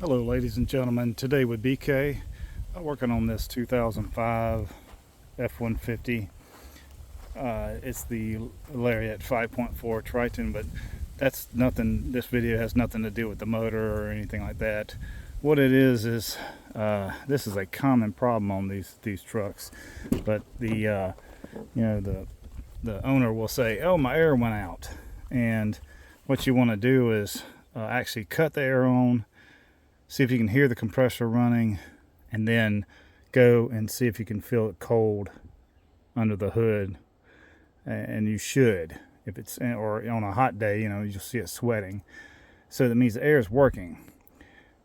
Hello ladies and gentlemen, today with BK, working on this 2005 F-150. It's the Lariat 5.4 Triton, but that's nothing. This video has nothing to do with the motor or anything like that. What it is this is a common problem on these trucks, but the owner will say, oh, my air went out. And what you want to do is actually cut the air on, see if you can hear the compressor running, and then go and see if you can feel it cold under the hood. And you should, if it's, or on a hot day, you'll see it sweating. So that means the air is working.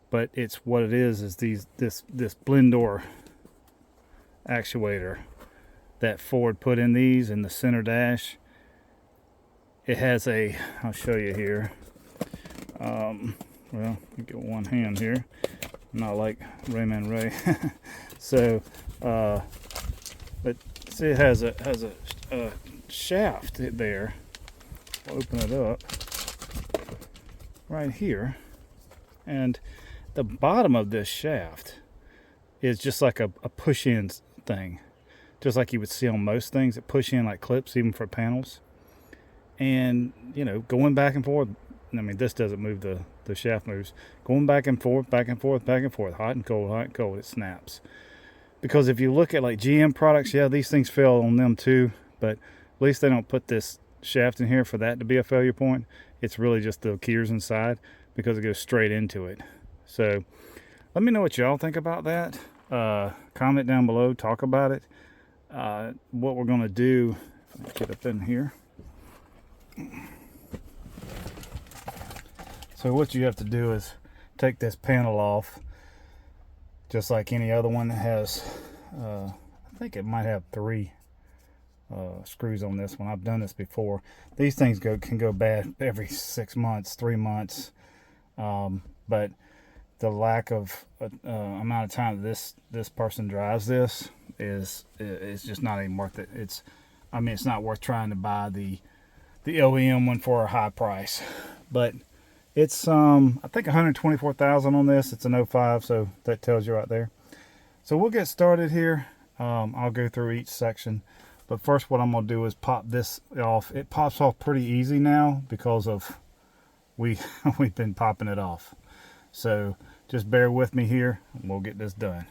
But it's what it is this Blenddoor actuator that Ford put in these in the center dash. It has I'll show you here. Well, you get one hand here, not like Rayman Ray. So, but see, it has a shaft there. I'll open it up right here, and the bottom of this shaft is just like a push-in thing, just like you would see on most things that push in like clips, even for panels. And going back and forth. I mean, this doesn't move, the shaft moves. Going back and forth, back and forth, back and forth, hot and cold, it snaps. Because if you look at like GM products, yeah, these things fail on them too, but at least they don't put this shaft in here for that to be a failure point. It's really just the gears inside, because it goes straight into it. So let me know what y'all think about that. Comment down below, talk about it. What we're gonna do, if I get up in here. So what you have to do is take this panel off, just like any other one that has, I think it might have 3 screws on this one. I've done this before. These things can go bad every 6 months, 3 months, but the lack of amount of time that this person drives this is just not even worth it. It's not worth trying to buy the OEM one for a high price, but it's I think 124,000 on this. It's an 05, so that tells you right there. So we'll get started here. I'll go through each section, but first what I'm gonna do is pop this off. It pops off pretty easy now because of we've been popping it off. So just bear with me here and we'll get this done.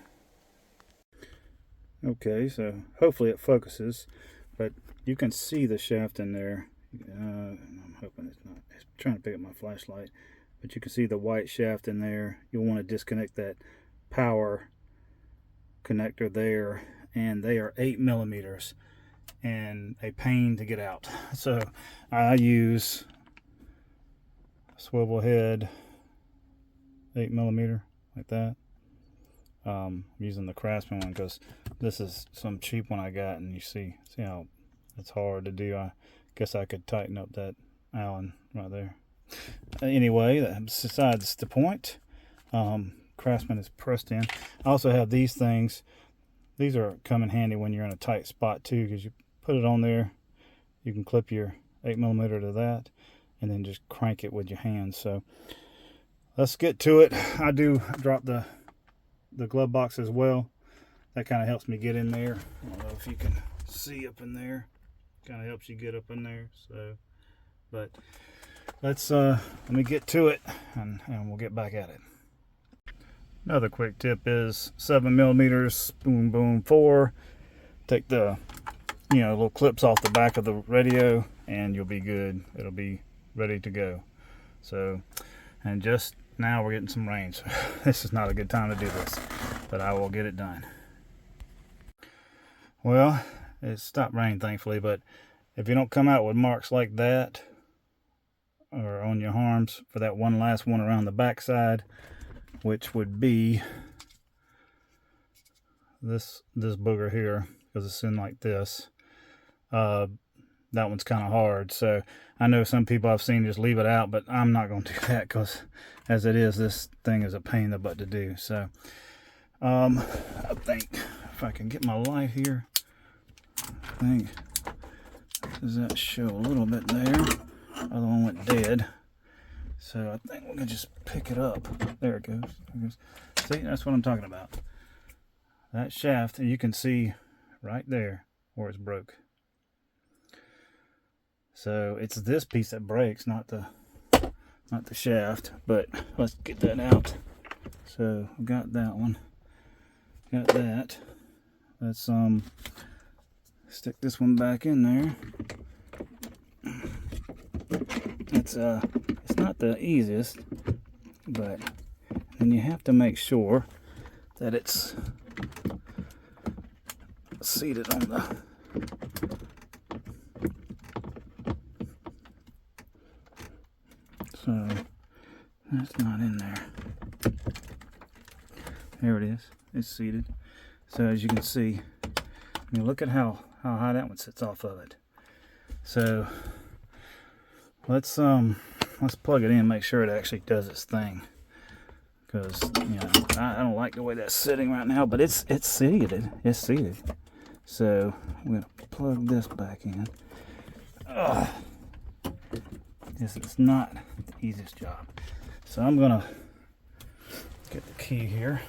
Okay, so hopefully it focuses, but you can see the shaft in there. I'm hoping it's not. It's trying to pick up my flashlight, but you can see the white shaft in there. You'll want to disconnect that power connector there, and they are 8 millimeters and a pain to get out. So I use swivel head 8 millimeter like that. I'm using the Craftsman one because this is some cheap one I got, and you see how it's hard to do. I guess I could tighten up that Allen right there. Anyway, that's besides the point. Craftsman is pressed in. I also have these things. These come in handy when you're in a tight spot too, because you put it on there, you can clip your 8 millimeter to that, and then just crank it with your hands. So let's get to it. I do drop the glove box as well. That kind of helps me get in there. I don't know if you can see up in there. Kind of helps you get up in there. So, but let me get to it, and we'll get back at it. Another quick tip is 7 millimeters, boom boom 4. Take the little clips off the back of the radio, and you'll be good. It'll be ready to go. So, and just now we're getting some rain, so this is not a good time to do this, but I will get it done. Well, it stopped raining thankfully, but if you don't come out with marks like that or on your arms for that one last one around the back side, which would be this booger here, because it's in like this, that one's kind of hard. So I know some people I've seen just leave it out, but I'm not going to do that, because as it is, this thing is a pain in the butt to do. So I think if I can get my light here, I think, does that show a little bit there? Other one went dead. So I think we're gonna just pick it up. There it goes. See, that's what I'm talking about. That shaft, you can see right there where it's broke. So it's this piece that breaks, not the shaft. But let's get that out. So I've got that one. Got that. Let's stick this one back in there. It's not the easiest, but then you have to make sure that it's seated on the so that's not in there. There it is. It's seated. So as you can see, I mean, look at how high that one sits off of it. So let's plug it in, make sure it actually does its thing, because I don't like the way that's sitting right now, but it's seated. It's seated. So I'm gonna plug this back in. This is not the easiest job. So I'm gonna get the key here.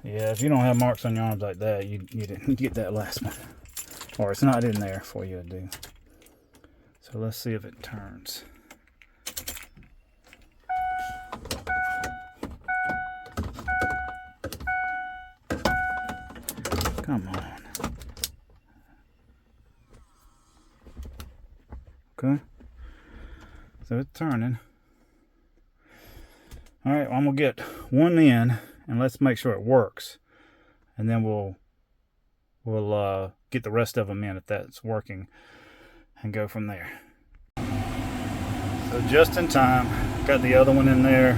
Yeah, if you don't have marks on your arms like that, you didn't get that last one, or it's not in there for you to do. So let's see if it turns. Come on. Okay. So it's turning. All right, well, I'm gonna get one in and let's make sure it works, and then we'll get the rest of them in if that's working, and go from there. So just in time, got the other one in there,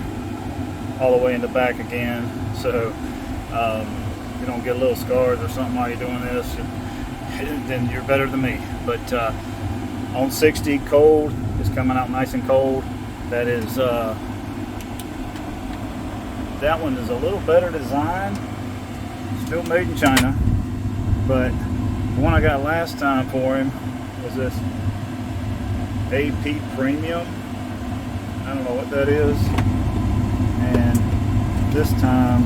all the way in the back again. So you don't get little scars or something while you're doing this, then you're better than me. But on 60 cold, it's coming out nice and cold. That is that one is a little better design, still made in China, but the one I got last time for him was this AP Premium. I don't know what that is. And this time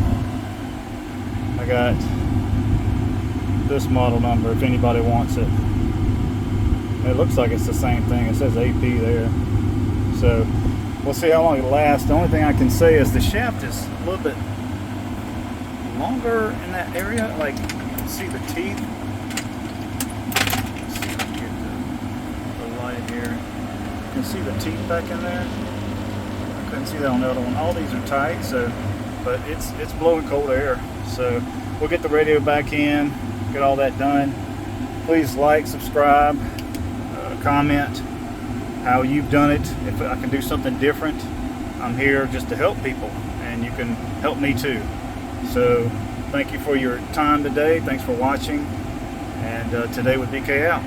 I got this model number if anybody wants it. It looks like it's the same thing. It says AP there. So we'll see how long it lasts. The only thing I can say is the shaft is a little bit longer in that area. Like, you can see the teeth. Let's see if I can get the light here. You can see the teeth back in there. I couldn't see that on the other one. All these are tight, so, but it's blowing cold air. So we'll get the radio back in, get all that done. Please like, subscribe, comment how you've done it. If I can do something different, I'm here just to help people, and you can help me too. So thank you for your time today. Thanks for watching, and today with BK out.